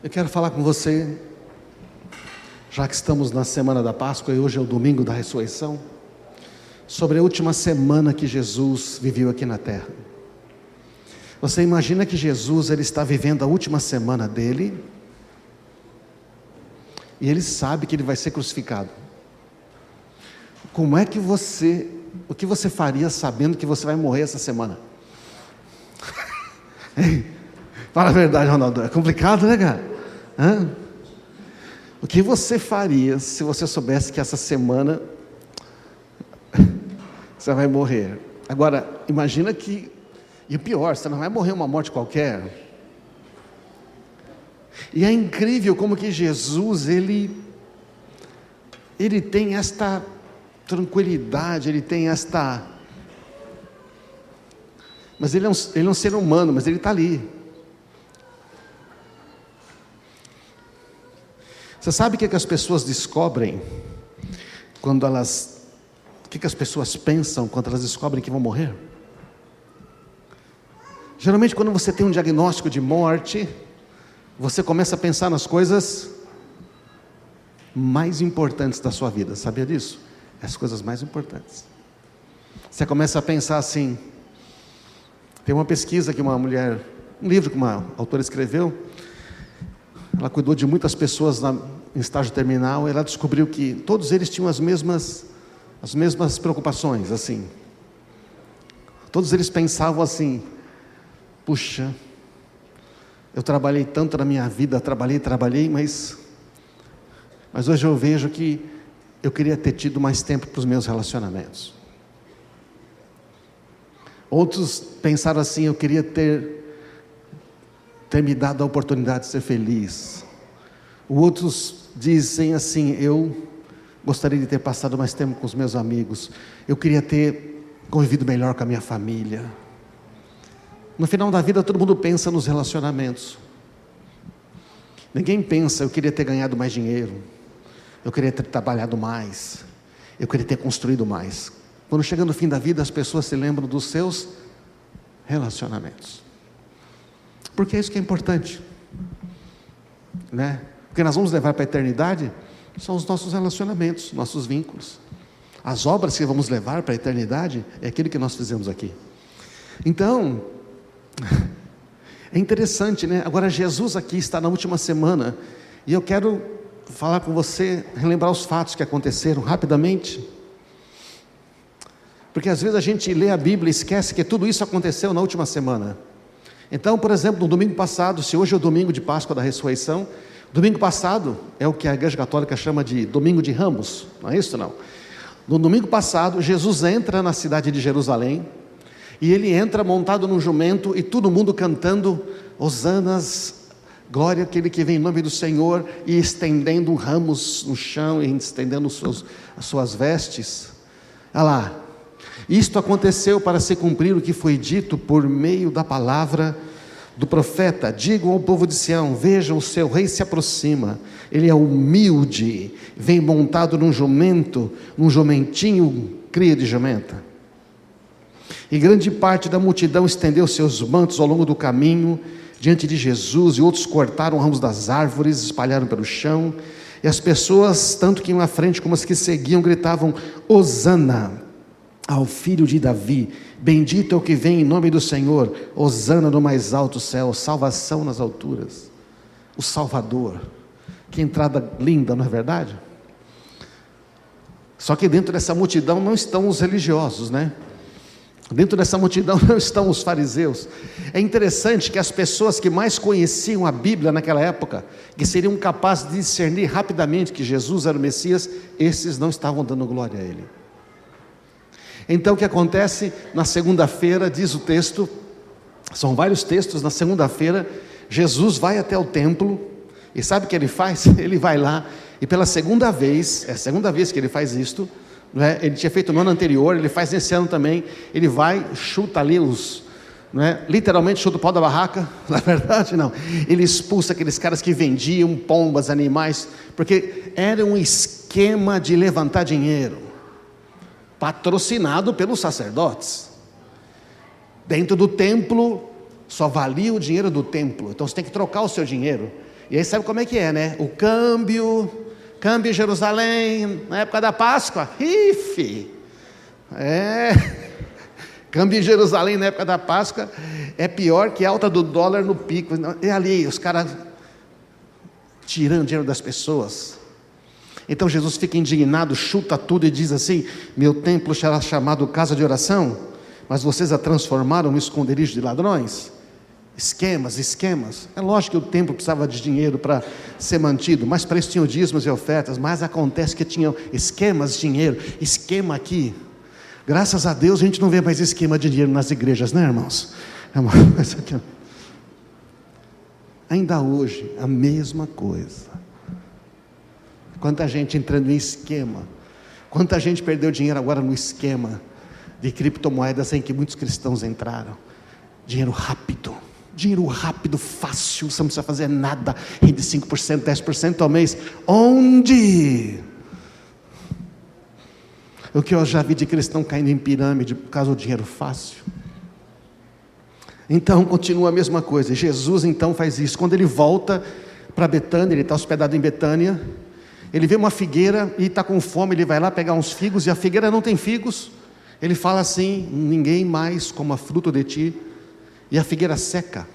Eu quero falar com você, já que estamos na semana da Páscoa e hoje é o domingo da ressurreição, sobre a última semana que Jesus viveu aqui na terra. Você imagina que Jesus ele está vivendo a última semana dele e ele sabe que ele vai ser crucificado. Como é que o que você faria sabendo que você vai morrer essa semana? Fala a verdade, Ronaldo, é complicado, né, cara? O que você faria se você soubesse que essa semana você vai morrer? Agora, imagina que, e o pior, você não vai morrer uma morte qualquer. E é incrível como que Jesus, ele tem esta tranquilidade, ele tem esta... Mas ele é um ser humano, mas ele está ali. Você sabe o que as pessoas descobrem quando elas... O que as pessoas pensam quando elas descobrem que vão morrer? Geralmente quando você tem um diagnóstico de morte, você começa a pensar nas coisas mais importantes da sua vida. Sabia disso? As coisas mais importantes. Você começa a pensar assim... Tem uma pesquisa que uma mulher... Um livro que uma autora escreveu... Ela cuidou de muitas pessoas em estágio terminal, e ela descobriu que todos eles tinham as mesmas preocupações, assim. Todos eles pensavam assim: puxa, eu trabalhei tanto na minha vida, trabalhei, mas hoje eu vejo que eu queria ter tido mais tempo para os meus relacionamentos. Outros pensaram assim: eu queria ter me dado a oportunidade de ser feliz. Outros dizem assim: eu gostaria de ter passado mais tempo com os meus amigos, eu queria ter convivido melhor com a minha família. No final da vida todo mundo pensa nos relacionamentos. Ninguém pensa: eu queria ter ganhado mais dinheiro, eu queria ter trabalhado mais, eu queria ter construído mais. Quando chega no fim da vida, as pessoas se lembram dos seus relacionamentos. Porque é isso que é importante, né? Porque nós vamos levar para a eternidade são os nossos relacionamentos, nossos vínculos. As obras que vamos levar para a eternidade é aquilo que nós fizemos aqui. Então, é interessante, né? Agora Jesus aqui está na última semana, e eu quero falar com você, relembrar os fatos que aconteceram rapidamente, porque às vezes a gente lê a Bíblia e esquece que tudo isso aconteceu na última semana. Então, por exemplo, no domingo passado, se hoje é o domingo de Páscoa da Ressurreição, domingo passado é o que a Igreja Católica chama de Domingo de Ramos, não é isso não? No domingo passado, Jesus entra na cidade de Jerusalém, e ele entra montado num jumento, e todo mundo cantando hosanas, glória àquele que vem em nome do Senhor, e estendendo ramos no chão, e estendendo as suas vestes. Olha lá. Isto aconteceu para se cumprir o que foi dito por meio da palavra do profeta: digam ao povo de Sião, vejam, o seu rei se aproxima, ele é humilde, vem montado num jumentinho, cria de jumenta. E grande parte da multidão estendeu seus mantos ao longo do caminho, diante de Jesus, e outros cortaram ramos das árvores, espalharam pelo chão, e as pessoas, tanto que iam à frente como as que seguiam, gritavam: Hosana ao filho de Davi, bendito é o que vem em nome do Senhor, hosana no mais alto céu, salvação nas alturas, o Salvador. Que entrada linda, não é verdade? Só que dentro dessa multidão não estão os religiosos, né? Dentro dessa multidão não estão os fariseus. É interessante que as pessoas que mais conheciam a Bíblia naquela época, que seriam capazes de discernir rapidamente que Jesus era o Messias, esses não estavam dando glória a Ele. Então o que acontece? Na segunda-feira, diz o texto, são vários textos. Na segunda-feira, Jesus vai até o templo, e sabe o que ele faz? Ele vai lá, e pela segunda vez, é a segunda vez que ele faz isto, né? Ele tinha feito no ano anterior, ele faz nesse ano também. Ele vai, chuta ali literalmente chuta o pau da barraca. Na verdade não, ele expulsa aqueles caras que vendiam pombas, animais, porque era um esquema de levantar dinheiro, patrocinado pelos sacerdotes. Dentro do templo só valia o dinheiro do templo, então você tem que trocar o seu dinheiro. E aí sabe como é que é, né? O câmbio em Jerusalém, na época da Páscoa, câmbio em Jerusalém na época da Páscoa é pior que a alta do dólar no pico. É ali, os caras tirando dinheiro das pessoas. Então Jesus fica indignado, chuta tudo e diz assim: meu templo será chamado casa de oração, mas vocês a transformaram no esconderijo de ladrões. Esquemas. É lógico que o templo precisava de dinheiro para ser mantido, mas para isso tinham dízimos e ofertas. Mas acontece que tinham esquemas de dinheiro. Esquema aqui, graças a Deus a gente não vê mais esquema de dinheiro nas igrejas, né, irmãos? É uma coisa que... Ainda hoje a mesma coisa. Quanta gente entrando em esquema, quanta gente perdeu dinheiro agora no esquema de criptomoedas em que muitos cristãos entraram. Dinheiro rápido, fácil, você não precisa fazer nada, rende 5%, 10% ao mês. Onde? O que eu já vi de cristão caindo em pirâmide por causa do dinheiro fácil. Então continua a mesma coisa. Jesus então faz isso. Quando ele volta para Betânia, ele está hospedado em Betânia, ele vê uma figueira e está com fome, ele vai lá pegar uns figos, e a figueira não tem figos. Ele fala assim: ninguém mais coma fruto de ti. E a figueira seca.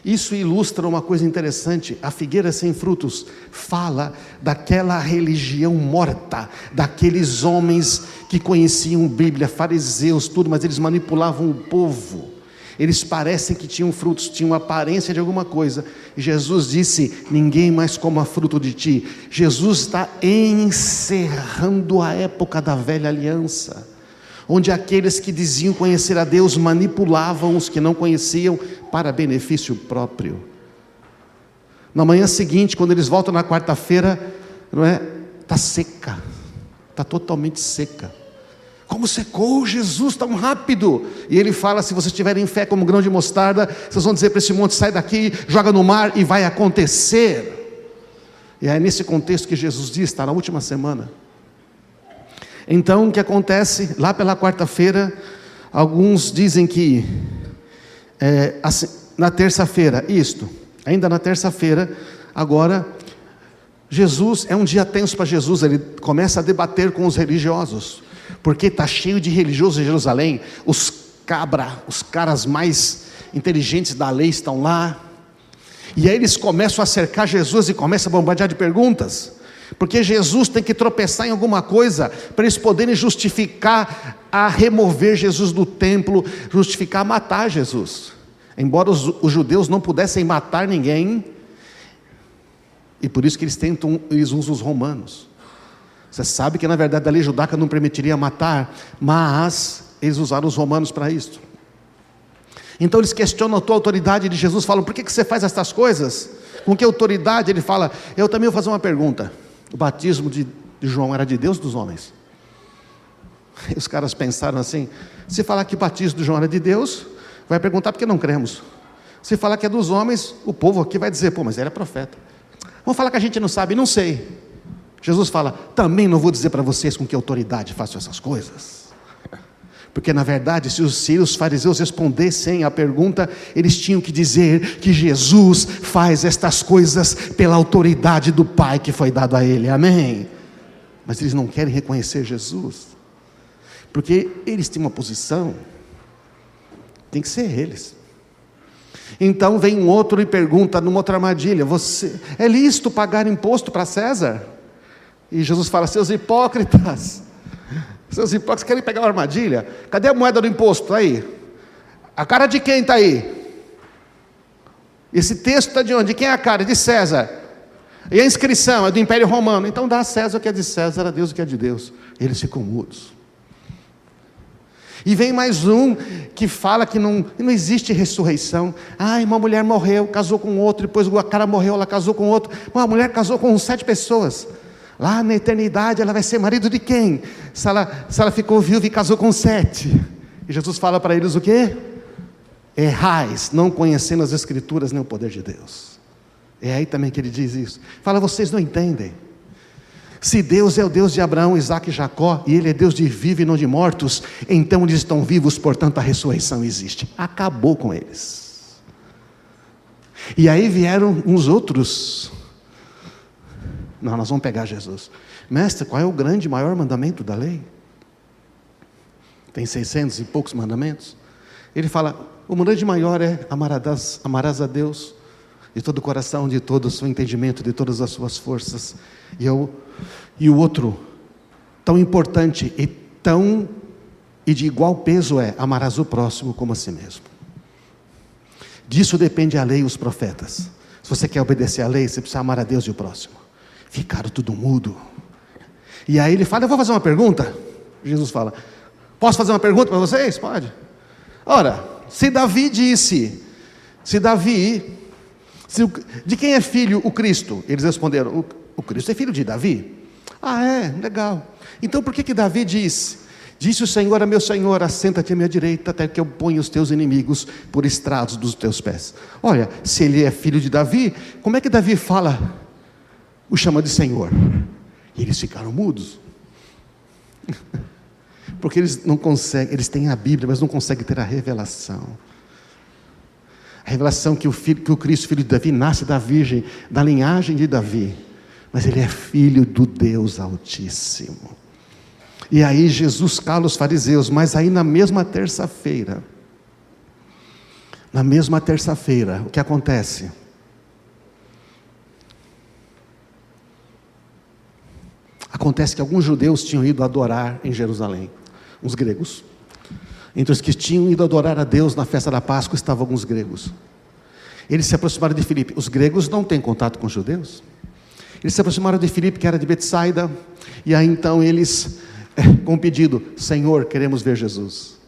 Isso ilustra uma coisa interessante. A figueira sem frutos fala daquela religião morta, daqueles homens que conheciam Bíblia, fariseus, tudo, mas eles manipulavam o povo. Eles parecem que tinham frutos, tinham aparência de alguma coisa. E Jesus disse: ninguém mais coma fruto de ti. Jesus está encerrando a época da velha aliança, onde aqueles que diziam conhecer a Deus manipulavam os que não conheciam para benefício próprio. Na manhã seguinte, quando eles voltam na quarta-feira, está seca, está totalmente seca. Como secou Jesus tão rápido? E ele fala: se vocês tiverem fé como grão de mostarda, vocês vão dizer para esse monte: sai daqui, joga no mar, e vai acontecer. E é nesse contexto que Jesus diz, está na última semana. Então o que acontece? Lá pela quarta-feira, alguns dizem que assim, na terça-feira, ainda na terça-feira, agora, Jesus, é um dia tenso para Jesus. Ele começa a debater com os religiosos, porque está cheio de religiosos em Jerusalém. Os caras mais inteligentes da lei estão lá, e aí eles começam a cercar Jesus e começam a bombardear de perguntas, porque Jesus tem que tropeçar em alguma coisa para eles poderem justificar a remover Jesus do templo, justificar a matar Jesus. Embora os judeus não pudessem matar ninguém, e por isso que eles usam os romanos. Você sabe que na verdade a lei judaica não permitiria matar, mas eles usaram os romanos para isso. Então eles questionam a tua autoridade de Jesus, falam: por que você faz essas coisas? Com que autoridade? Ele fala: eu também vou fazer uma pergunta. O batismo de João era de Deus ou dos homens? E os caras pensaram assim: se falar que o batismo de João era de Deus, vai perguntar por que não cremos. Se falar que é dos homens, o povo aqui vai dizer: pô, mas ele é profeta. Vamos falar que a gente não sabe, não sei. Jesus fala: também não vou dizer para vocês com que autoridade faço essas coisas. Porque na verdade, se os fariseus respondessem a pergunta, eles tinham que dizer que Jesus faz estas coisas pela autoridade do Pai que foi dado a ele, amém? Mas eles não querem reconhecer Jesus, porque eles têm uma posição, tem que ser eles. Então vem um outro e pergunta numa outra armadilha: é lícito pagar imposto para César? E Jesus fala: seus hipócritas querem pegar uma armadilha? Cadê a moeda do imposto? Aí, a cara de quem está aí? Esse texto está de onde? De quem é a cara? De César. E a inscrição é do Império Romano. Então dá a César o que é de César, a Deus o que é de Deus. Eles ficam mudos. E vem mais um que fala que não existe ressurreição. Uma mulher morreu, casou com outro, depois o cara morreu, ela casou com outro. Uma mulher casou com 7 pessoas. Lá na eternidade ela vai ser marido de quem? Se ela ficou viúva e casou com 7. E Jesus fala para eles o quê? Errais, não conhecendo as Escrituras nem o poder de Deus. É aí também que ele diz isso. Fala: vocês não entendem. Se Deus é o Deus de Abraão, Isaque e Jacó, e Ele é Deus de vivos e não de mortos, então eles estão vivos, portanto a ressurreição existe. Acabou com eles. E aí vieram uns outros. Não, nós vamos pegar Jesus. Mestre, qual é o grande, maior mandamento da lei? Tem 600 e poucos mandamentos. Ele fala, o grande maior é amarás a Deus de todo o coração, de todo o seu entendimento, de todas as suas forças. E o outro, tão importante e de igual peso é, amarás o próximo como a si mesmo. Disso depende a lei e os profetas. Se você quer obedecer à lei, você precisa amar a Deus e o próximo. Ficaram tudo mudo. E aí ele fala, eu vou fazer uma pergunta. Jesus fala, posso fazer uma pergunta para vocês? Pode. Ora, se Davi disse, de quem é filho o Cristo? Eles responderam, o Cristo é filho de Davi. Ah, é? Legal. Então por que Davi disse o Senhor a meu Senhor, assenta-te à minha direita, até que eu ponha os teus inimigos por estrados dos teus pés? Olha, se ele é filho de Davi, como é que Davi o chama de Senhor? E eles ficaram mudos. Porque eles não conseguem, eles têm a Bíblia, mas não conseguem ter a revelação. A revelação que o Cristo, filho de Davi, nasce da Virgem, da linhagem de Davi. Mas ele é filho do Deus Altíssimo. E aí Jesus cala os fariseus, mas aí na mesma terça-feira, o que acontece? Acontece que alguns judeus tinham ido adorar em Jerusalém, uns gregos. Entre os que tinham ido adorar a Deus na festa da Páscoa estavam alguns gregos. Eles se aproximaram de Filipe. Os gregos não têm contato com os judeus. Eles se aproximaram de Filipe, que era de Betsaida, e aí então eles, com um pedido, Senhor, queremos ver Jesus.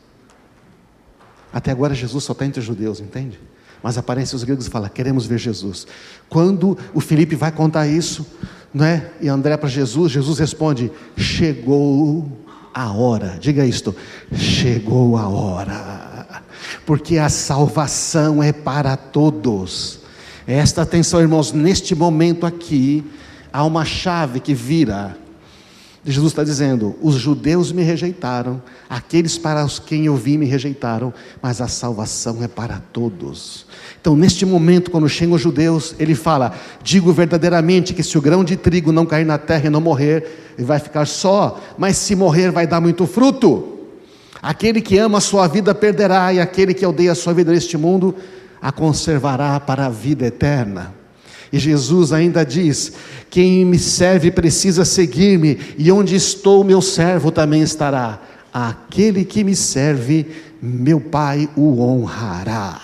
Até agora Jesus só está entre os judeus, entende? Mas aparecem os gregos e falam, queremos ver Jesus. Quando o Filipe vai contar isso, não é? E André para Jesus, Jesus responde, chegou a hora, diga isto, chegou a hora, porque a salvação é para todos. Esta atenção, irmãos, neste momento aqui, há uma chave que vira. Jesus está dizendo, os judeus me rejeitaram, aqueles para os quem eu vim me rejeitaram, mas a salvação é para todos. Então neste momento, quando chegam os judeus, ele fala, digo verdadeiramente que se o grão de trigo não cair na terra e não morrer, ele vai ficar só, mas se morrer vai dar muito fruto. Aquele que ama a sua vida perderá, e aquele que odeia a sua vida neste mundo, a conservará para a vida eterna. E Jesus ainda diz, quem me serve precisa seguir-me, e onde estou meu servo também estará. Aquele que me serve, meu Pai o honrará.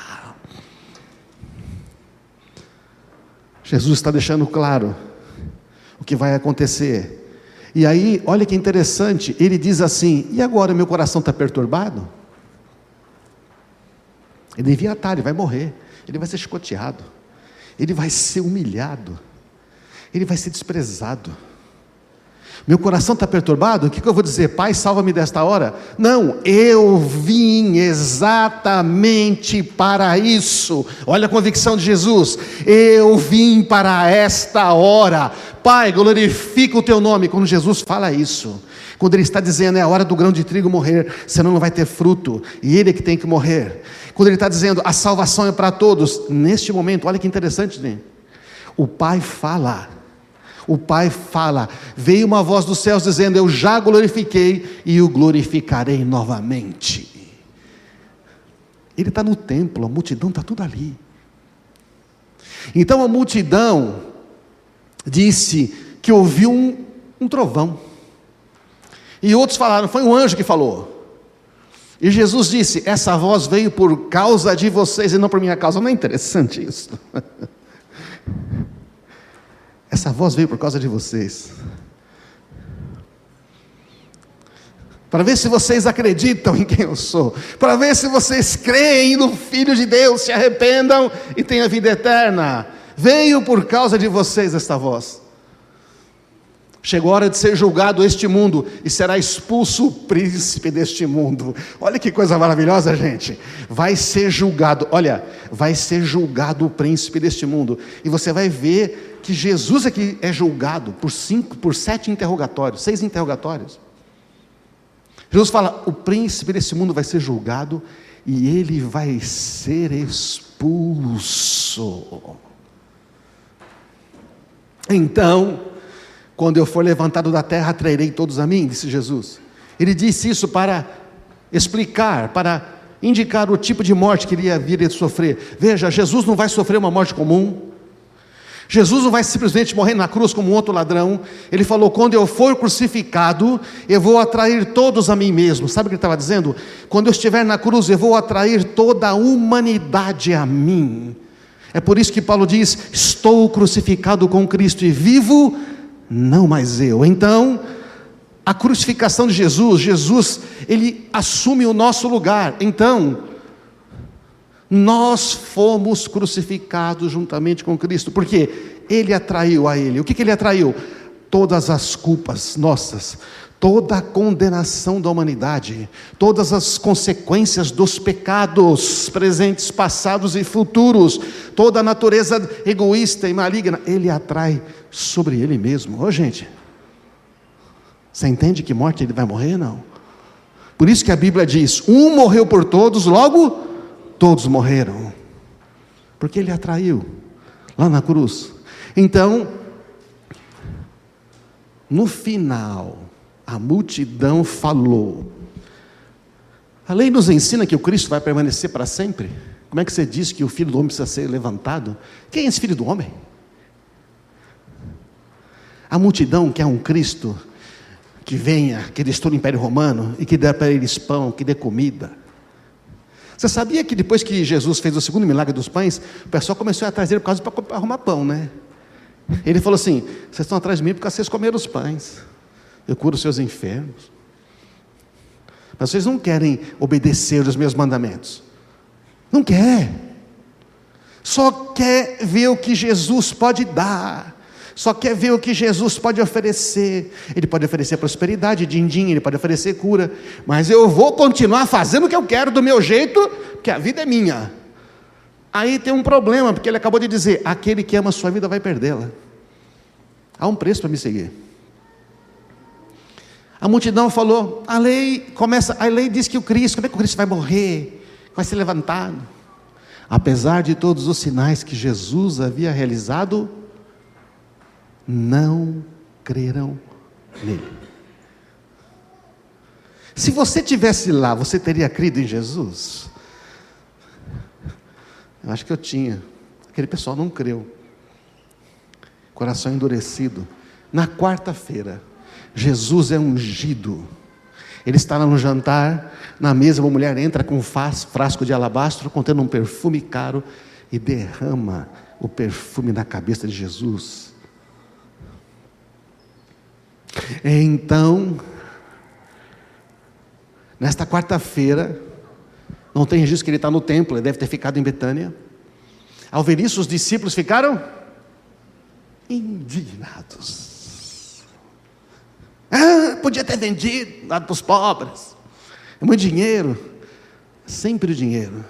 Jesus está deixando claro o que vai acontecer. E aí, olha que interessante, ele diz assim, e agora meu coração está perturbado? Ele devia estar, ele vai morrer, ele vai ser chicoteado, ele vai ser humilhado, ele vai ser desprezado. Meu coração está perturbado? O que eu vou dizer? Pai, salva-me desta hora? Não, eu vim exatamente para isso. Olha a convicção de Jesus, eu vim para esta hora. Pai, glorifica o teu nome. Quando Jesus fala isso, quando ele está dizendo, é a hora do grão de trigo morrer, senão não vai ter fruto, e ele é que tem que morrer. Quando ele está dizendo, a salvação é para todos, neste momento, olha que interessante, né? O Pai fala, veio uma voz dos céus dizendo, eu já glorifiquei e o glorificarei novamente. Ele está no templo, a multidão está tudo ali. Então a multidão disse que ouviu um trovão, e outros falaram, foi um anjo que falou. E Jesus disse, essa voz veio por causa de vocês e não por minha causa. Não é interessante isso? Essa voz veio por causa de vocês, para ver se vocês acreditam em quem eu sou, para ver se vocês creem no Filho de Deus, se arrependam e tenham vida eterna. Veio por causa de vocês esta voz. Chegou a hora de ser julgado este mundo, e será expulso o príncipe deste mundo. Olha que coisa maravilhosa, gente. Vai ser julgado, olha, vai ser julgado o príncipe deste mundo. E você vai ver que Jesus aqui é julgado por 7 interrogatórios, 6 interrogatórios. Jesus fala, o príncipe desse mundo vai ser julgado, e ele vai ser expulso. expulso. Então, quando eu for levantado da terra, atrairei todos a mim, disse Jesus. Ele disse isso para explicar, para indicar o tipo de morte que iria vir a sofrer. Veja, Jesus não vai sofrer uma morte comum. Jesus não vai simplesmente morrer na cruz como um outro ladrão. Ele falou: quando eu for crucificado, eu vou atrair todos a mim mesmo. Sabe o que ele estava dizendo? Quando eu estiver na cruz, eu vou atrair toda a humanidade a mim. É por isso que Paulo diz: estou crucificado com Cristo e vivo, não mais eu. Então, a crucificação de Jesus, ele assume o nosso lugar. Então, nós fomos crucificados juntamente com Cristo, porque Ele atraiu a Ele. O que Ele atraiu? Todas as culpas nossas, toda a condenação da humanidade, todas as consequências dos pecados, presentes, passados e futuros, toda a natureza egoísta e maligna, Ele atrai sobre Ele mesmo. Ô gente, você entende que morte Ele vai morrer? Não. Por isso que a Bíblia diz: um morreu por todos, logo todos morreram, porque Ele atraiu lá na cruz. Então, no final, a multidão falou. A lei nos ensina que o Cristo vai permanecer para sempre. Como é que você diz que o Filho do Homem precisa ser levantado? Quem é esse Filho do Homem? A multidão quer um Cristo que venha, que destrua o Império Romano e que dê para eles pão, que dê comida. Você sabia que depois que Jesus fez o segundo milagre dos pães, o pessoal começou a ir atrás dele para arrumar pão, né? Ele falou assim: vocês estão atrás de mim porque vocês comeram os pães, eu curo os seus enfermos, mas vocês não querem obedecer os meus mandamentos. Não quer. Só quer ver o que Jesus pode dar. Só quer ver o que Jesus pode oferecer. Ele pode oferecer prosperidade, din-din, Ele pode oferecer cura, mas eu vou continuar fazendo o que eu quero, do meu jeito, porque a vida é minha. Aí tem um problema, porque ele acabou de dizer: aquele que ama a sua vida vai perdê-la. Há um preço para me seguir. A multidão falou: a lei diz que o Cristo, como é que o Cristo vai morrer? Vai ser levantado? Apesar de todos os sinais que Jesus havia realizado, não creram nele. Se você tivesse lá, você teria crido em Jesus? Eu acho que eu tinha. Aquele pessoal não creu. Coração endurecido. Na quarta-feira, Jesus é ungido. Ele está lá no jantar, na mesa uma mulher entra com um frasco de alabastro contendo um perfume caro e derrama o perfume na cabeça de Jesus. Então, nesta quarta-feira, não tem registro que ele está no templo, ele deve ter ficado em Betânia. Ao ver isso, os discípulos ficaram indignados. Podia ter vendido, dado para os pobres. É muito dinheiro. Sempre o dinheiro.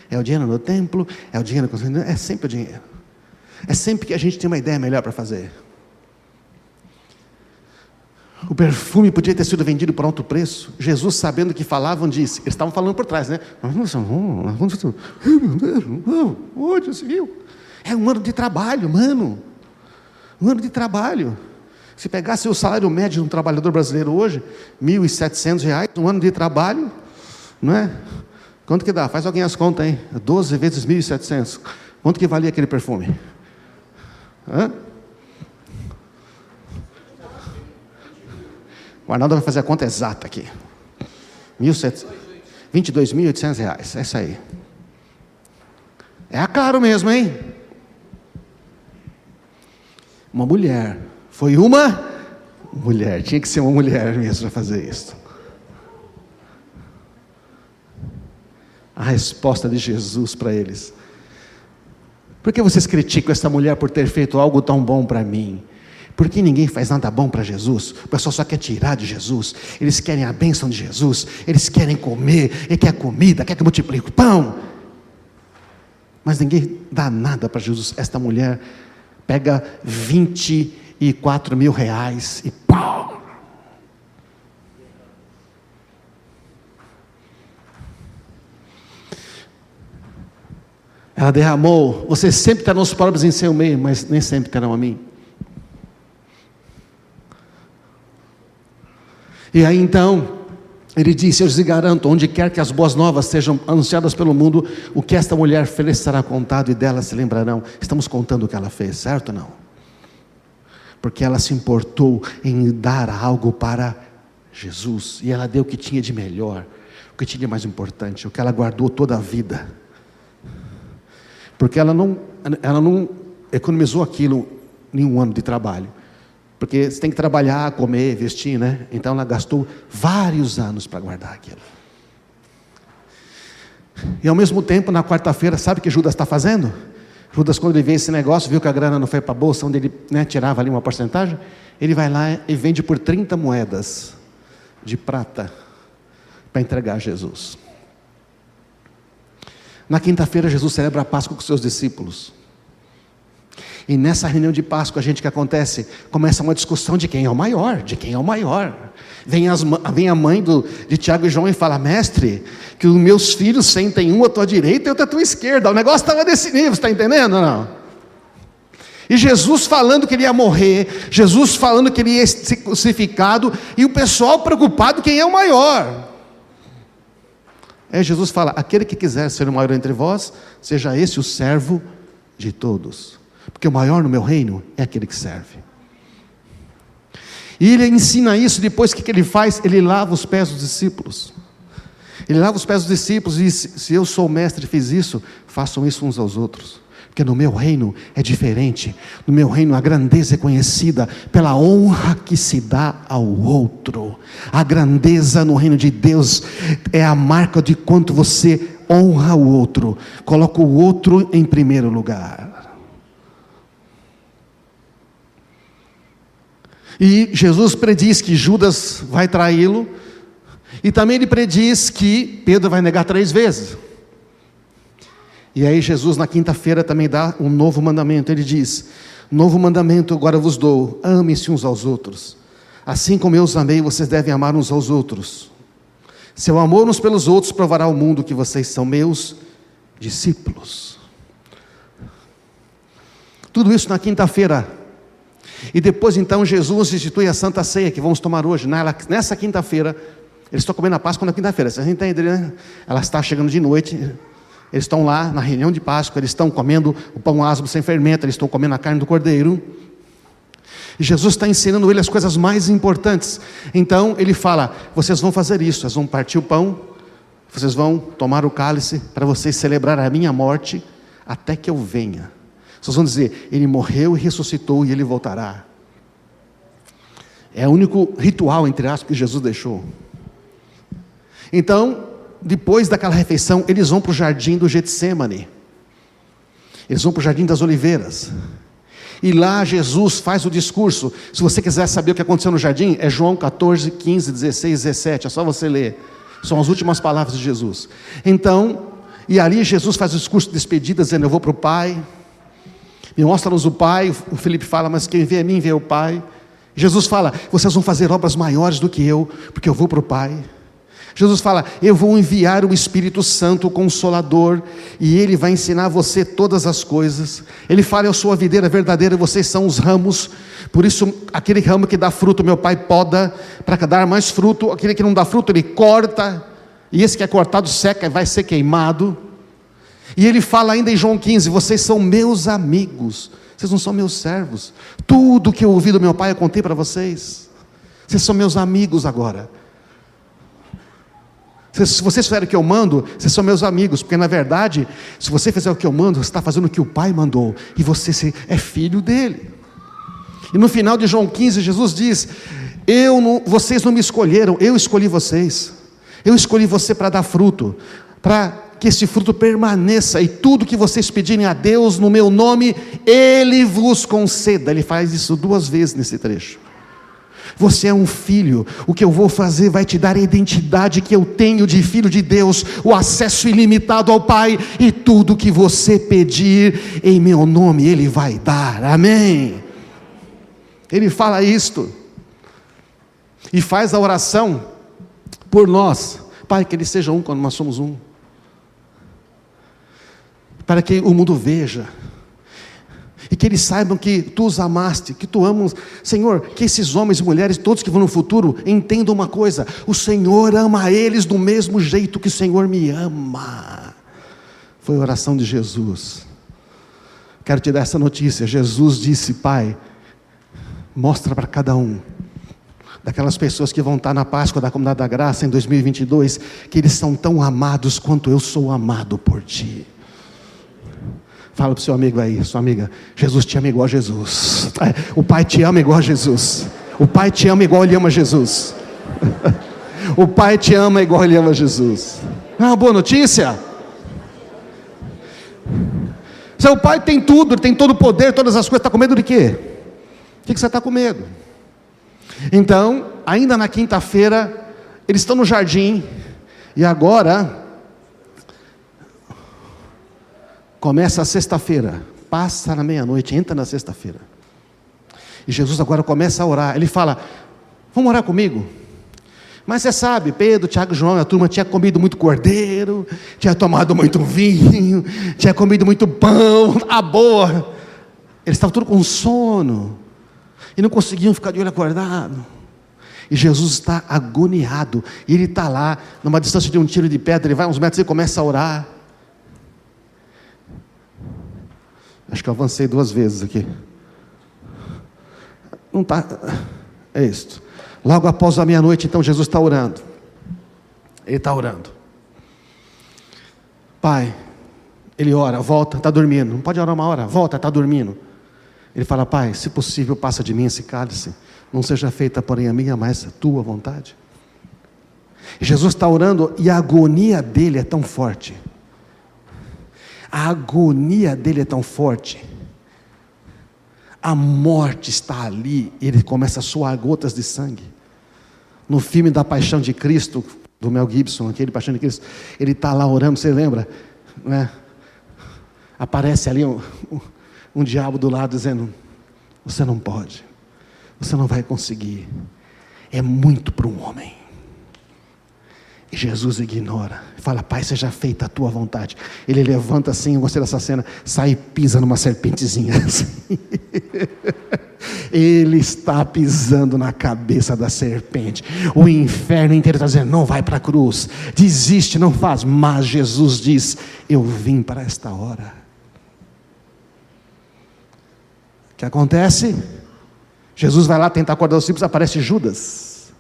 É o dinheiro no templo, é o dinheiro, é sempre o dinheiro. É sempre que a gente tem uma ideia melhor para fazer. O perfume podia ter sido vendido por alto preço. Jesus, sabendo que falavam, disse, eles estavam falando por trás, né? Onde se viu? É um ano de trabalho, mano. Um ano de trabalho. Se pegasse o salário médio de um trabalhador brasileiro hoje, R$1.700, um ano de trabalho, não é? Quanto que dá? Faz alguém as contas, hein? 12 vezes 1.700. Quanto que valia aquele perfume? O Arnaldo vai fazer a conta exata aqui. R$22.800. É isso aí. É caro mesmo, hein? Uma mulher. Foi uma mulher. Tinha que ser uma mulher mesmo para fazer isso. A resposta de Jesus para eles: por que vocês criticam essa mulher por ter feito algo tão bom para mim? Por que ninguém faz nada bom para Jesus? O pessoal só quer tirar de Jesus. Eles querem a bênção de Jesus. Eles querem comer. Ele quer comida, quer que multiplique o pão. Mas ninguém dá nada para Jesus. Esta mulher pega R$24.000 e pau! Ela derramou: vocês sempre terão os pobres em seu meio, mas nem sempre terão a mim. E aí então, ele disse: eu lhes garanto, onde quer que as boas novas sejam anunciadas pelo mundo, o que esta mulher fez será contado e dela se lembrarão. Estamos contando o que ela fez, certo ou não? Porque ela se importou em dar algo para Jesus, e ela deu o que tinha de melhor, o que tinha de mais importante, o que ela guardou toda a vida, porque ela não economizou aquilo em um ano de trabalho, porque você tem que trabalhar, comer, vestir, né? Então ela gastou vários anos para guardar aquilo. E ao mesmo tempo, na quarta-feira, sabe o que Judas está fazendo? Judas, quando ele vê esse negócio, viu que a grana não foi para a bolsa, onde ele, né, tirava ali uma porcentagem, ele vai lá e vende por 30 moedas de prata para entregar a Jesus. Na quinta-feira, Jesus celebra a Páscoa com seus discípulos. E nessa reunião de Páscoa, gente, que acontece? Começa uma discussão de quem é o maior, de quem é o maior. Vem a mãe de Tiago e João e fala: mestre, que os meus filhos sentem um à tua direita e outro à tua esquerda. O negócio estava desse nível, você está entendendo ou não? E Jesus falando que ele ia morrer, Jesus falando que ele ia ser crucificado, e o pessoal preocupado quem é o maior. Aí Jesus fala: aquele que quiser ser o maior entre vós, seja esse o servo de todos. Porque o maior no meu reino é aquele que serve. E ele ensina isso. Depois o que ele faz? Ele lava os pés dos discípulos. Ele lava os pés dos discípulos e diz: se eu sou o mestre e fiz isso, façam isso uns aos outros. Porque no meu reino é diferente. No meu reino a grandeza é conhecida pela honra que se dá ao outro. A grandeza no reino de Deus é a marca de quanto você honra o outro, coloca o outro em primeiro lugar. E Jesus prediz que Judas vai traí-lo, e também ele prediz que Pedro vai negar 3 vezes. E aí Jesus na quinta-feira também dá um novo mandamento. Ele diz: novo mandamento agora vos dou, amem-se uns aos outros, assim como eu os amei, vocês devem amar uns aos outros. Seu amor uns pelos outros provará ao mundo que vocês são meus discípulos. Tudo isso na quinta-feira. E depois então Jesus institui a Santa Ceia, que vamos tomar hoje. Nessa quinta-feira, eles estão comendo a Páscoa na quinta-feira, vocês entendem, né? Ela está chegando de noite, eles estão lá na reunião de Páscoa, eles estão comendo o pão asmo sem fermento, eles estão comendo a carne do cordeiro. E Jesus está ensinando ele as coisas mais importantes. Então ele fala: vocês vão fazer isso, vocês vão partir o pão, vocês vão tomar o cálice, para vocês celebrar a minha morte, até que eu venha. Vocês vão dizer: ele morreu e ressuscitou e ele voltará. É o único ritual, entre aspas, que Jesus deixou. Então, depois daquela refeição, eles vão para o jardim do Getsêmani. Eles vão para o jardim das oliveiras. E lá Jesus faz o discurso. Se você quiser saber o que aconteceu no jardim, é João 14, 15, 16, 17. É só você ler. São as últimas palavras de Jesus. Então, e ali Jesus faz o discurso de despedida, dizendo: eu vou para o Pai. Me mostra-nos o Pai. O Felipe fala: mas quem vê a mim vê o Pai. Jesus fala: vocês vão fazer obras maiores do que eu, porque eu vou para o Pai. Jesus fala: eu vou enviar o Espírito Santo, o Consolador, e Ele vai ensinar a você todas as coisas. Ele fala: eu sou a videira verdadeira, vocês são os ramos. Por isso, aquele ramo que dá fruto, meu Pai poda, para dar mais fruto. Aquele que não dá fruto, Ele corta. E esse que é cortado seca e vai ser queimado. E Ele fala ainda em João 15: vocês são meus amigos, vocês não são meus servos. Tudo que eu ouvi do meu Pai eu contei para vocês. Vocês são meus amigos agora. Se vocês fizerem o que eu mando, vocês são meus amigos. Porque na verdade, se você fizer o que eu mando, você está fazendo o que o Pai mandou, e você é filho dele. E no final de João 15, Jesus diz: vocês não me escolheram, eu escolhi vocês. Eu escolhi você para dar fruto, para que esse fruto permaneça, e tudo que vocês pedirem a Deus no meu nome, Ele vos conceda. Ele faz isso 2 vezes nesse trecho. Você é um filho, o que eu vou fazer vai te dar a identidade que eu tenho de filho de Deus, o acesso ilimitado ao Pai, e tudo que você pedir em meu nome, Ele vai dar, amém? Ele fala isto, e faz a oração por nós: Pai, que Ele seja um quando nós somos um. para que o mundo veja, e que eles saibam que tu os amaste, que tu amas. Senhor, que esses homens e mulheres, todos que vão no futuro, entendam uma coisa: o Senhor ama eles do mesmo jeito que o Senhor me ama. Foi a oração de Jesus. Quero te dar essa notícia. Jesus disse: Pai, mostra para cada um daquelas pessoas que vão estar na Páscoa da Comunidade da Graça em 2022, que eles são tão amados quanto eu sou amado por ti. Fala para o seu amigo aí, sua amiga: Jesus te ama igual a Jesus. O Pai te ama igual a Jesus. O Pai te ama igual ele ama Jesus. O Pai te ama igual ele ama Jesus. Não é uma boa notícia? Seu Pai tem tudo, ele tem todo o poder, todas as coisas. Está com medo de quê? O que você está com medo? Então, ainda na quinta-feira, eles estão no jardim, e agora começa a sexta-feira, passa na meia-noite, entra na sexta-feira, e Jesus agora começa a orar. Ele fala: vamos orar comigo? Mas você sabe, Pedro, Tiago e João, a turma tinha comido muito cordeiro, tinha tomado muito vinho, tinha comido muito pão, a boa. Eles estavam tudo com sono, e não conseguiam ficar de olho acordado. E Jesus está agoniado, e ele está lá, numa distância de um tiro de pedra. Ele vai uns metros e começa a orar. Acho que eu avancei 2 vezes aqui. Não está. É isto. Logo após a meia-noite, então, Jesus está orando. Ele está orando. Pai, ele ora, volta, está dormindo. Não pode orar uma hora, volta, está dormindo. Ele fala: Pai, se possível, passa de mim esse cálice. Não seja feita, porém, a minha, mas a tua vontade. E Jesus está orando, e a agonia dele é tão forte. A agonia dele é tão forte. A morte está ali, ele começa a suar gotas de sangue. No filme da Paixão de Cristo, do Mel Gibson, aquele Paixão de Cristo, ele está lá orando, você lembra? Né? Aparece ali um diabo do lado dizendo: você não pode, você não vai conseguir, é muito para um homem. E Jesus ignora, fala: Pai, seja feita a tua vontade. Ele levanta assim, eu gostei dessa cena, sai e pisa numa serpentezinha assim. Ele está pisando na cabeça da serpente. O inferno inteiro está dizendo: não vai para a cruz, desiste, não faz. Mas Jesus diz: eu vim para esta hora. O que acontece? Jesus vai lá tentar acordar os discípulos, aparece Judas.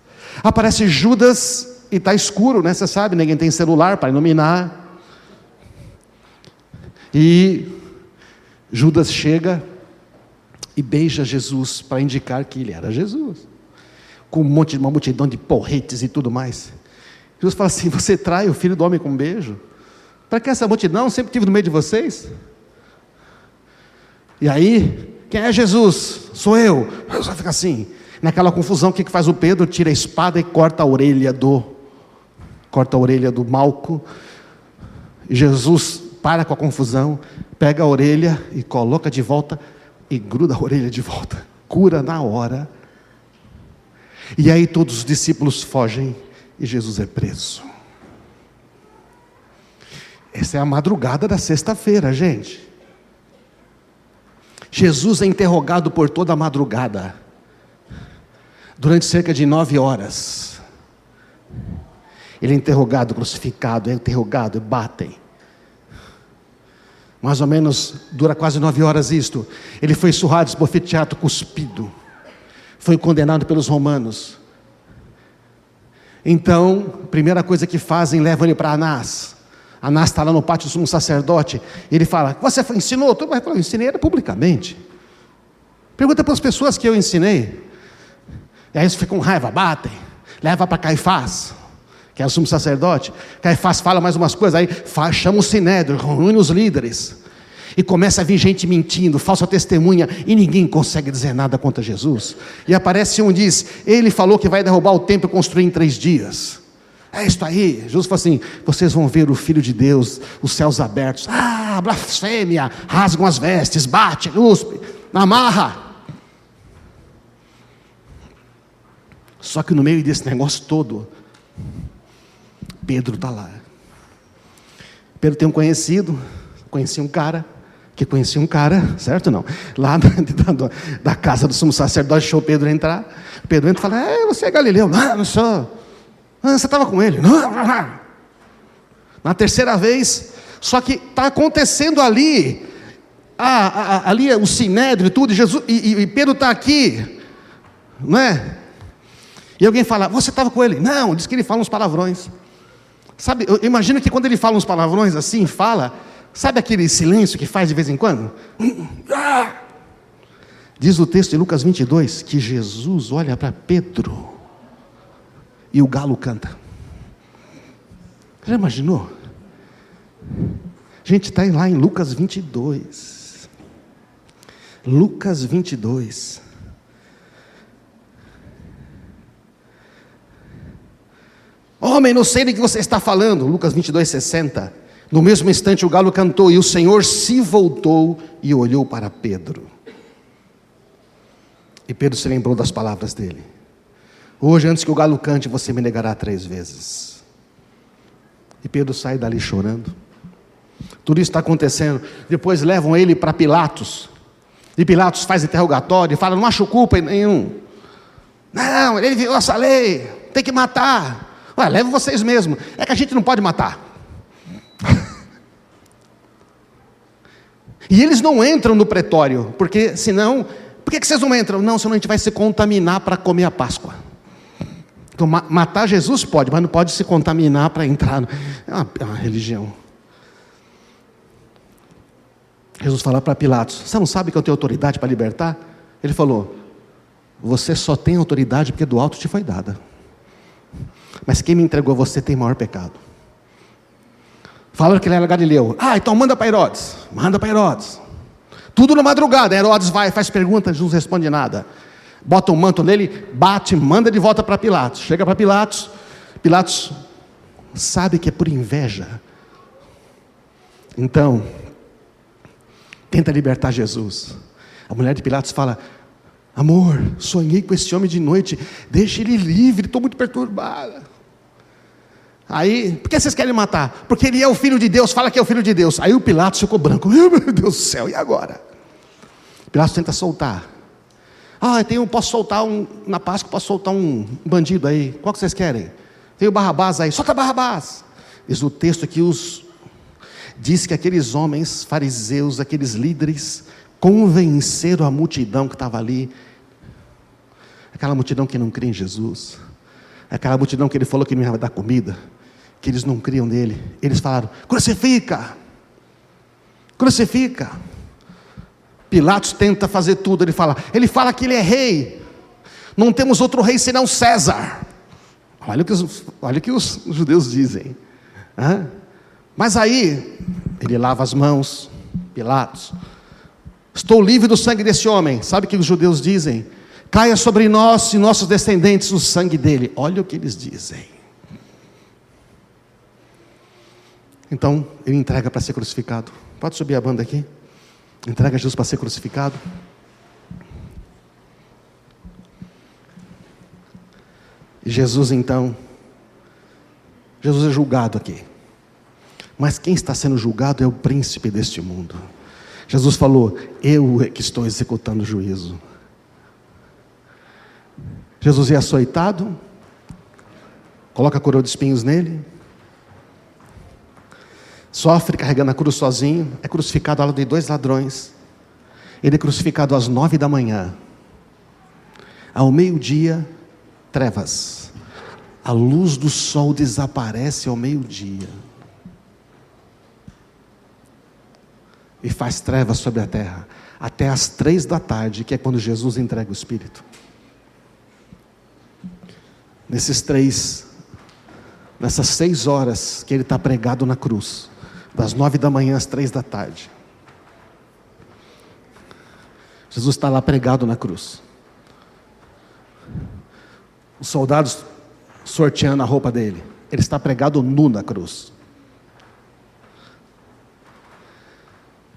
E está escuro, né? Você sabe, ninguém tem celular para iluminar. E Judas chega e beija Jesus para indicar que ele era Jesus, com uma multidão de porretes e tudo mais. Jesus fala assim: você trai o Filho do Homem com um beijo? Para que essa multidão? Sempre estive no meio de vocês. E aí, quem é Jesus? Sou eu. Só fica assim, naquela confusão. O que faz o Pedro? Tira a espada e corta a orelha do Malco. E Jesus para com a confusão, pega a orelha e coloca de volta, e gruda a orelha de volta, cura na hora. E aí todos os discípulos fogem, e Jesus é preso. Essa é a madrugada da sexta-feira, gente. Jesus é interrogado por toda a madrugada, durante cerca de 9 horas. Ele é interrogado, crucificado, batem. Mais ou menos, dura quase 9 horas isto. Ele foi surrado, esbofeteado, cuspido. Foi condenado pelos romanos. Então, a primeira coisa que fazem, levam ele para Anás. Anás está lá no pátio do sumo sacerdote. Ele fala: você ensinou? Todo mundo fala: eu ensinei era publicamente. Pergunta para as pessoas que eu ensinei. E aí eles ficam com raiva, batem. Leva para Caifás, que é o sumo sacerdote. Caifás fala mais umas coisas, aí chama o sinédrio, reúne os líderes, e começa a vir gente mentindo, falsa testemunha, e ninguém consegue dizer nada contra Jesus. E aparece um e diz: ele falou que vai derrubar o templo e construir em 3 dias. É isso aí. Jesus fala assim: vocês vão ver o Filho de Deus, os céus abertos. Blasfêmia, rasgam as vestes, bate, cuspe, amarra. Só que no meio desse negócio todo, Pedro está lá. Pedro tem um conhecido, conhecia um cara, certo ou não? Lá da casa do sumo sacerdote, deixou Pedro entrar. Pedro entra e fala: você é Galileu? Não sou. Você estava com ele? Não. Na terceira vez, só que está acontecendo ali, ali o sinédrio e tudo, e Pedro está aqui, não é? E alguém fala: você estava com ele? Não, diz que ele fala uns palavrões. Sabe, eu imagino que quando ele fala uns palavrões assim, sabe aquele silêncio que faz de vez em quando? Diz o texto de Lucas 22, que Jesus olha para Pedro e o galo canta. Já imaginou? Gente, está lá em Lucas 22. Lucas 22. Homem, não sei de que você está falando. Lucas 22, 60. No mesmo instante o galo cantou e o Senhor se voltou e olhou para Pedro. E Pedro se lembrou das palavras dele: hoje, antes que o galo cante, você me negará 3 vezes. E Pedro sai dali chorando. Tudo isso está acontecendo. Depois levam ele para Pilatos. E Pilatos faz interrogatório e fala: não acho culpa nenhum. Não, ele violou essa lei, tem que matar. Olha, leva vocês mesmo. É que a gente não pode matar. E eles não entram no pretório, porque senão... Por que vocês não entram? Não, senão a gente vai se contaminar para comer a Páscoa. Então, matar Jesus pode, mas não pode se contaminar para entrar. É uma religião. Jesus fala para Pilatos: você não sabe que eu tenho autoridade para libertar? Ele falou: você só tem autoridade porque do alto te foi dada. Mas quem me entregou você tem maior pecado. Falaram que ele era Galileu. Então manda para Herodes. Manda para Herodes. Tudo na madrugada. Herodes vai, faz perguntas, Jesus não responde nada. Bota um manto nele, bate, manda de volta para Pilatos. Chega para Pilatos. Pilatos sabe que é por inveja. Então, tenta libertar Jesus. A mulher de Pilatos fala: amor, sonhei com esse homem de noite, deixa ele livre, estou muito perturbada. Aí, por que vocês querem matar? Porque ele é o filho de Deus, fala que é o filho de Deus. Aí o Pilatos ficou branco: meu Deus do céu, e agora? Pilatos tenta soltar. Posso soltar na Páscoa, posso soltar um bandido aí. Qual que vocês querem? Tem o Barrabás aí, solta Barrabás. Diz o texto que diz que aqueles homens fariseus, aqueles líderes, convenceram a multidão que estava ali. Aquela multidão que não crê em Jesus. Aquela multidão que ele falou que não ia dar comida, que eles não criam nele. Eles falaram: crucifica, crucifica. Pilatos tenta fazer tudo. Ele fala que ele é rei. Não temos outro rei senão César. Olha o que os judeus dizem. Mas aí ele lava as mãos. Pilatos: estou livre do sangue desse homem. Sabe o que os judeus dizem? Caia sobre nós e nossos descendentes o sangue dele. Olha o que eles dizem. Então ele entrega para ser crucificado. Pode subir a banda aqui. Entrega Jesus para ser crucificado. E Jesus então, Jesus é julgado aqui. Mas quem está sendo julgado é o príncipe deste mundo. Jesus falou: eu é que estou executando o juízo. Jesus é açoitado, coloca a coroa de espinhos nele, sofre carregando a cruz sozinho, é crucificado ao lado de 2 ladrões. Ele é crucificado às 9 da manhã. Ao meio-dia, trevas. A luz do sol desaparece ao meio-dia e faz trevas sobre a terra até às 3 da tarde, que é quando Jesus entrega o Espírito. Nessas 6 horas que ele está pregado na cruz, das 9 da manhã às 3 da tarde, Jesus está lá pregado na cruz. Os soldados sorteando a roupa dele. Ele está pregado nu na cruz.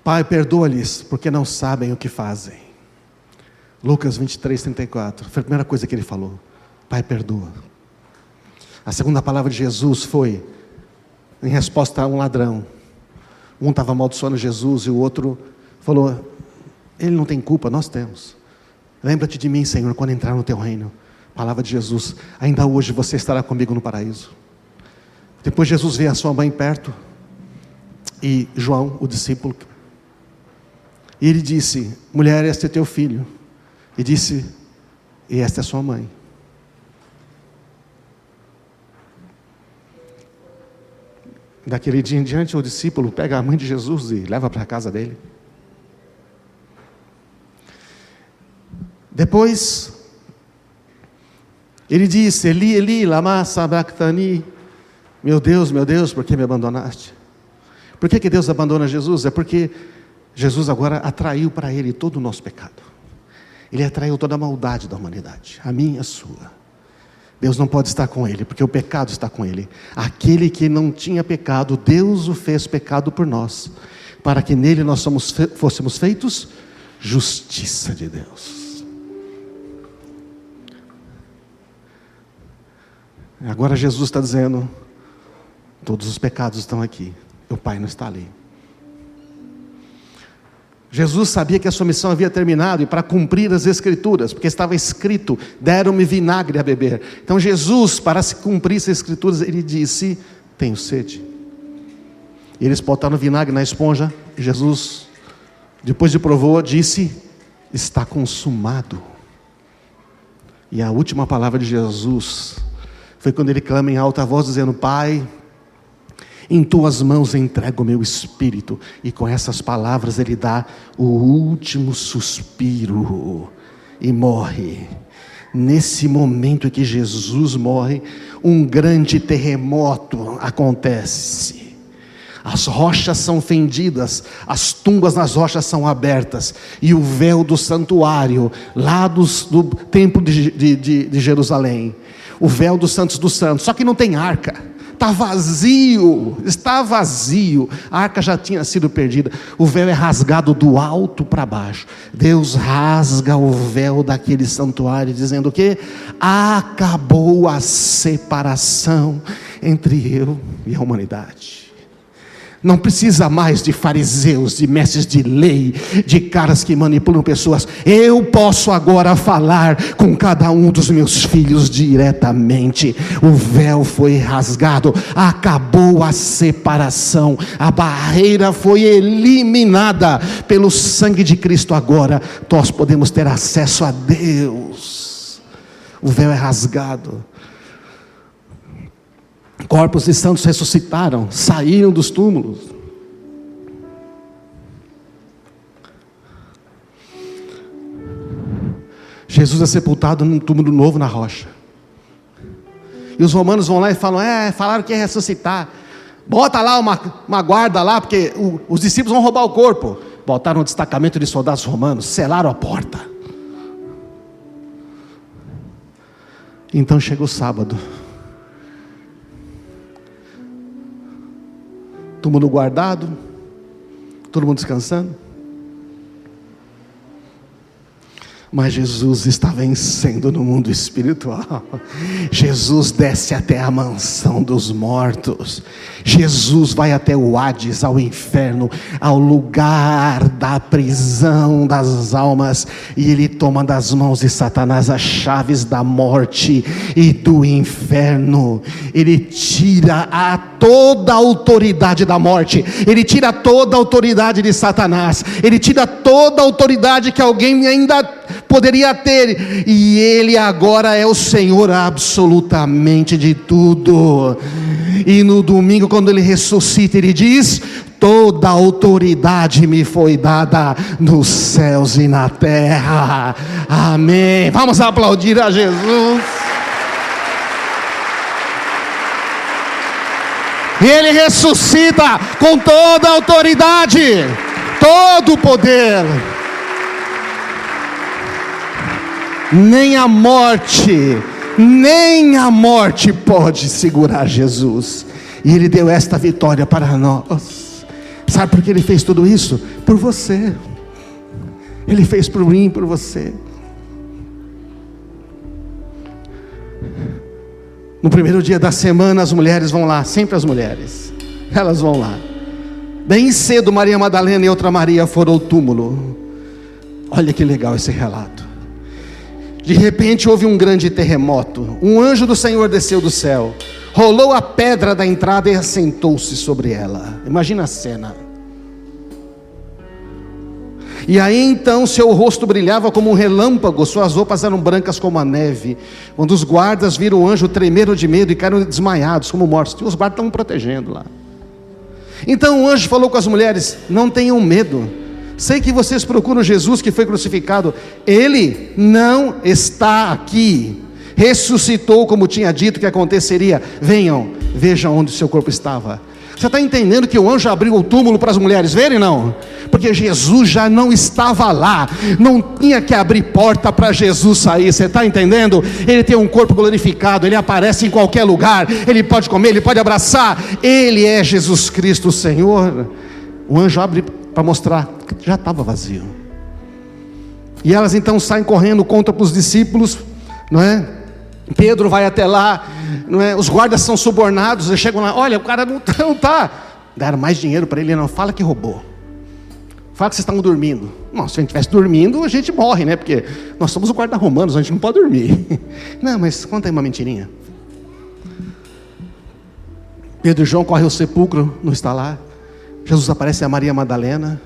Pai, perdoa-lhes, porque não sabem o que fazem. Lucas 23, 34. Foi a primeira coisa que ele falou. Pai, perdoa. A segunda palavra de Jesus foi em resposta a um ladrão. Um estava amaldiçoando Jesus e o outro falou: ele não tem culpa, nós temos. Lembra-te de mim, Senhor, quando entrar no teu reino. Palavra de Jesus: ainda hoje você estará comigo no paraíso. Depois Jesus vê a sua mãe perto, e João, o discípulo, e ele disse: mulher, este é teu filho. E disse: e esta é sua mãe. Daquele dia em diante, o discípulo pega a mãe de Jesus e leva para a casa dele. Depois, ele disse: Eli, Eli, lama sabachthani. Meu Deus, por que me abandonaste? Por que Deus abandona Jesus? É porque Jesus agora atraiu para ele todo o nosso pecado. Ele atraiu toda a maldade da humanidade, a minha e a sua. Deus não pode estar com ele, porque o pecado está com ele. Aquele que não tinha pecado, Deus o fez pecado por nós, para que nele nós fôssemos feitos justiça de Deus. Agora Jesus está dizendo: todos os pecados estão aqui, o Pai não está ali. Jesus sabia que a sua missão havia terminado, e para cumprir as Escrituras, porque estava escrito: deram-me vinagre a beber. Então Jesus, para se cumprir as Escrituras, ele disse: tenho sede. E eles botaram vinagre na esponja, e Jesus, depois de provou, disse: está consumado. E a última palavra de Jesus foi quando ele clama em alta voz, dizendo: Pai, em tuas mãos entrego o meu espírito. E com essas palavras ele dá o último suspiro e morre. Nesse momento em que Jesus morre, um grande terremoto acontece. As rochas são fendidas, as tumbas nas rochas são abertas, e o véu do santuário, lá do templo de Jerusalém, o véu dos santos dos santos, só que não tem arca. Está vazio, a arca já tinha sido perdida. O véu é rasgado do alto para baixo. Deus rasga o véu daquele santuário, dizendo que acabou a separação entre eu e a humanidade. Não precisa mais de fariseus, de mestres de lei, de caras que manipulam pessoas. Eu posso agora falar com cada um dos meus filhos diretamente. O véu foi rasgado, acabou a separação, a barreira foi eliminada pelo sangue de Cristo. Agora nós podemos ter acesso a Deus. O véu é rasgado. Corpos de santos ressuscitaram, saíram dos túmulos. Jesus é sepultado num túmulo novo na rocha. E os romanos vão lá e falam: falaram que ia ressuscitar. Bota lá uma guarda lá, porque os discípulos vão roubar o corpo. Botaram um destacamento de soldados romanos, selaram a porta. Então chega o sábado. Túmulo guardado, todo mundo descansando. Mas Jesus está vencendo no mundo espiritual. Jesus desce até a mansão dos mortos. Jesus vai até o Hades, ao inferno, ao lugar da prisão das almas. E ele toma das mãos de Satanás as chaves da morte e do inferno. Ele tira toda a autoridade da morte. Ele tira toda a autoridade de Satanás. Ele tira toda a autoridade que alguém ainda poderia ter, e ele agora é o Senhor absolutamente de tudo. E no domingo, quando ele ressuscita, ele diz: toda a autoridade me foi dada nos céus e na terra. Amém. Vamos aplaudir a Jesus. Ele ressuscita com toda a autoridade, todo o poder. Nem a morte pode segurar Jesus. E ele deu esta vitória para nós. Sabe por que ele fez tudo isso? Por você. Ele fez por mim, por você. No primeiro dia da semana, as mulheres vão lá, sempre as mulheres, elas vão lá. Bem cedo, Maria Madalena e outra Maria foram ao túmulo. Olha que legal esse relato. De repente houve um grande terremoto. Um anjo do Senhor desceu do céu, rolou a pedra da entrada e assentou-se sobre ela. Imagina a cena. E aí então seu rosto brilhava como um relâmpago, suas roupas eram brancas como a neve. Quando os guardas viram o anjo, tremeram de medo e caíram desmaiados como mortos. E os guardas estavam protegendo lá. Então o anjo falou com as mulheres: não tenham medo, sei que vocês procuram Jesus que foi crucificado. Ele não está aqui, ressuscitou como tinha dito que aconteceria. Venham, vejam onde o seu corpo estava. Você está entendendo que o anjo abriu o túmulo para as mulheres verem, não? Porque Jesus já não estava lá, não tinha que abrir porta para Jesus sair. Você está entendendo? Ele tem um corpo glorificado, ele aparece em qualquer lugar, ele pode comer, ele pode abraçar. Ele é Jesus Cristo, o Senhor. O anjo abre para mostrar que já estava vazio. E elas então saem correndo, contam para os discípulos, não é? Pedro vai até lá, não é? Os guardas são subornados, eles chegam lá: olha, o cara não está. Deram mais dinheiro para ele, não, fala que roubou. Fala que vocês estavam dormindo. Não, se a gente estivesse dormindo, a gente morre, né? Porque nós somos o guarda romanos, a gente não pode dormir. Não, mas conta aí uma mentirinha. Pedro e João correm ao sepulcro, não está lá. Jesus aparece a Maria Madalena,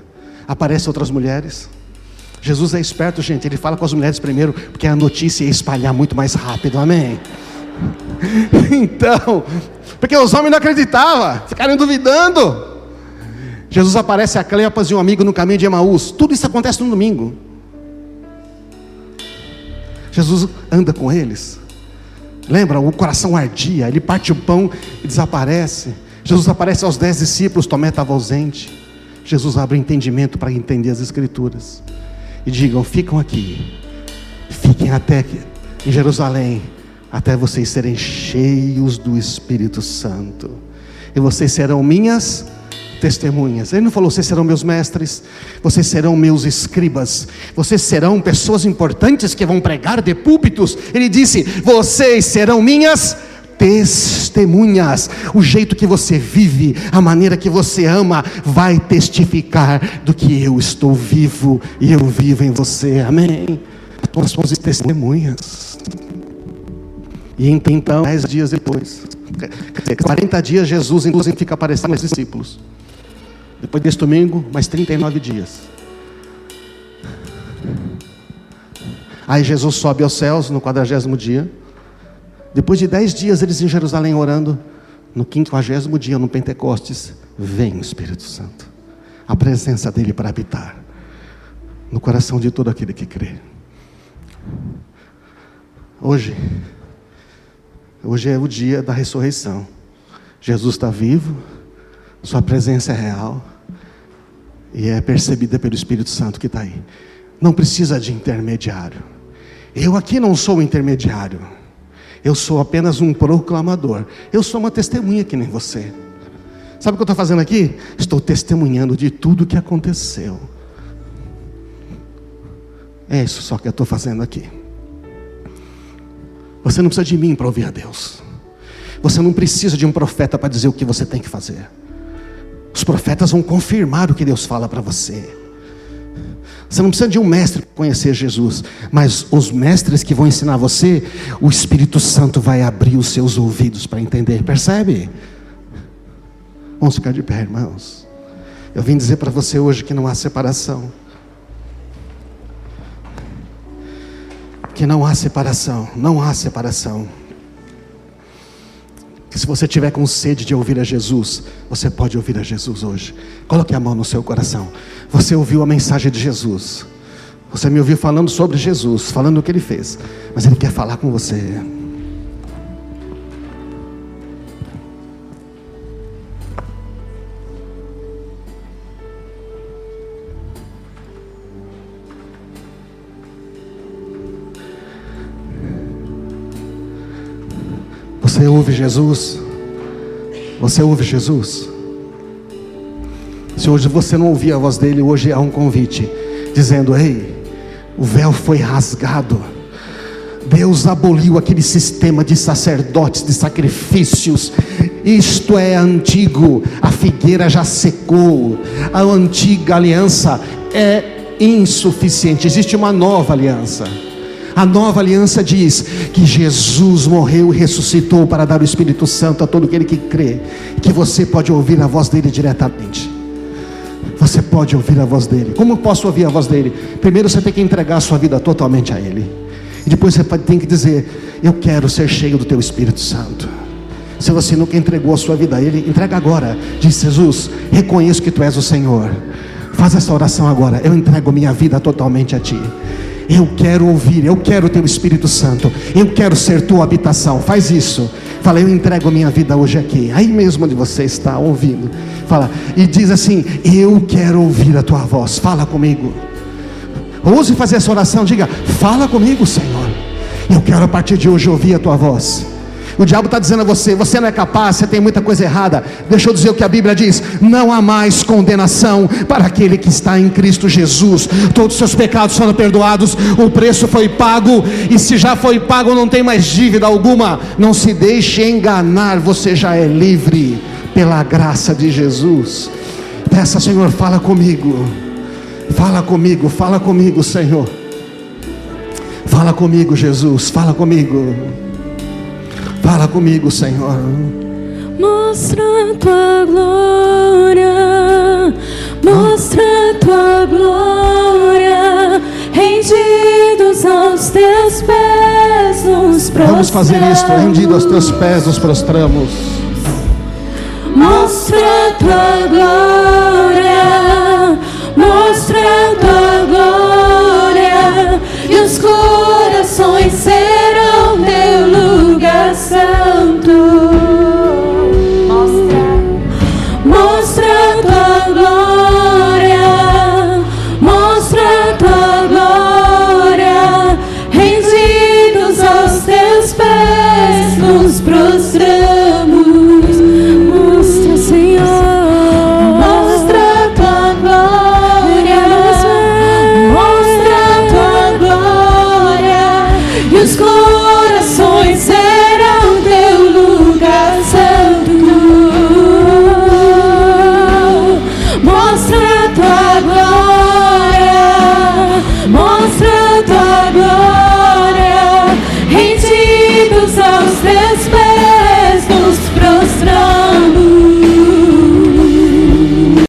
aparece outras mulheres. Jesus é esperto, gente, ele fala com as mulheres primeiro, porque a notícia ia espalhar muito mais rápido, amém? Então, porque os homens não acreditavam, ficaram duvidando. Jesus aparece a Cleopas e um amigo no caminho de Emaús. Tudo isso acontece no domingo. Jesus anda com eles. Lembra, o coração ardia, ele parte o pão e desaparece. Jesus aparece aos 10 discípulos, Tomé estava ausente. Jesus abre o entendimento para entender as Escrituras. E digam: ficam aqui, fiquem até aqui, em Jerusalém, até vocês serem cheios do Espírito Santo, e vocês serão minhas testemunhas. Ele não falou: vocês serão meus mestres, vocês serão meus escribas, vocês serão pessoas importantes que vão pregar de púlpitos. Ele disse: vocês serão minhas testemunhas. O jeito que você vive, a maneira que você ama, vai testificar do que eu estou vivo e eu vivo em você, amém? Nós somos testemunhas. E então 10 dias depois, 40 dias, Jesus inclusive fica aparecendo aos discípulos. Depois desse domingo, mais 39 dias. Aí Jesus sobe aos céus no 40º dia. Depois de 10 dias eles em Jerusalém orando, no 50º dia, no Pentecostes, vem o Espírito Santo, a presença dele para habitar no coração de todo aquele que crê. Hoje é o dia da ressurreição. Jesus está vivo, sua presença é real e é percebida pelo Espírito Santo que está aí. Não precisa de intermediário. Eu aqui não sou o intermediário, eu sou apenas um proclamador. Eu sou uma testemunha que nem você. Sabe o que eu estou fazendo aqui? Estou testemunhando de tudo que aconteceu. É isso só que eu estou fazendo aqui. Você não precisa de mim para ouvir a Deus. Você não precisa de um profeta para dizer o que você tem que fazer. Os profetas vão confirmar o que Deus fala para você. Você não precisa de um mestre para conhecer Jesus, mas os mestres que vão ensinar você, o Espírito Santo vai abrir os seus ouvidos para entender, percebe? Vamos ficar de pé, irmãos. Eu vim dizer para você hoje que não há separação. Que não há separação, não há separação. Que se você tiver com sede de ouvir a Jesus, você pode ouvir a Jesus hoje. Coloque a mão no seu coração. Você ouviu a mensagem de Jesus, você me ouviu falando sobre Jesus, falando o que Ele fez, mas Ele quer falar com você. Você ouve Jesus? Você ouve Jesus? Se hoje você não ouvir a voz dele, hoje há um convite, dizendo: ei, o véu foi rasgado. Deus aboliu aquele sistema de sacerdotes, de sacrifícios. isto é antigo, a figueira já secou, a antiga aliança é insuficiente, existe uma nova aliança. A nova aliança diz que Jesus morreu e ressuscitou para dar o Espírito Santo a todo aquele que crê, que você pode ouvir a voz dele diretamente. Você pode ouvir a voz dele. Como eu posso ouvir a voz dele? Primeiro você tem que entregar a sua vida totalmente a ele, e depois você tem que dizer: eu quero ser cheio do teu Espírito Santo. Se você nunca entregou a sua vida a ele, entrega agora. Diz: Jesus, reconheço que tu és o Senhor. Faz essa oração agora: eu entrego minha vida totalmente a ti. Eu quero ouvir, eu quero o teu Espírito Santo, eu quero ser tua habitação. Faz isso. Fala: eu entrego minha vida hoje aqui. Aí mesmo onde você está ouvindo, fala e diz assim: eu quero ouvir a tua voz. Fala comigo. Ouse fazer essa oração. Diga: fala comigo, Senhor. Eu quero a partir de hoje ouvir a tua voz. O diabo está dizendo a você: você não é capaz, você tem muita coisa errada. Deixa eu dizer o que a Bíblia diz: não há mais condenação para aquele que está em Cristo Jesus. Todos os seus pecados foram perdoados, o preço foi pago, e se já foi pago, não tem mais dívida alguma. Não se deixe enganar, você já é livre pela graça de Jesus. Peça: Senhor, fala comigo. Fala comigo, fala comigo, Senhor. Fala comigo, Jesus, fala comigo. Fala comigo, Senhor. Mostra a tua glória, mostra a tua glória, rendidos aos teus pés nos prostramos. Vamos fazer isto: rendidos aos teus pés nos prostramos. Mostra a tua glória, mostra a tua glória, e os corações serão teu lugar santo. Mostra a tua glória, mostra a tua glória, rendidos aos teus pés nos prostramos. Mostra, Senhor, mostra a tua glória, mostra a tua glória, e os corações serão teu lugar santo. Mostra a tua glória, mostra a tua glória.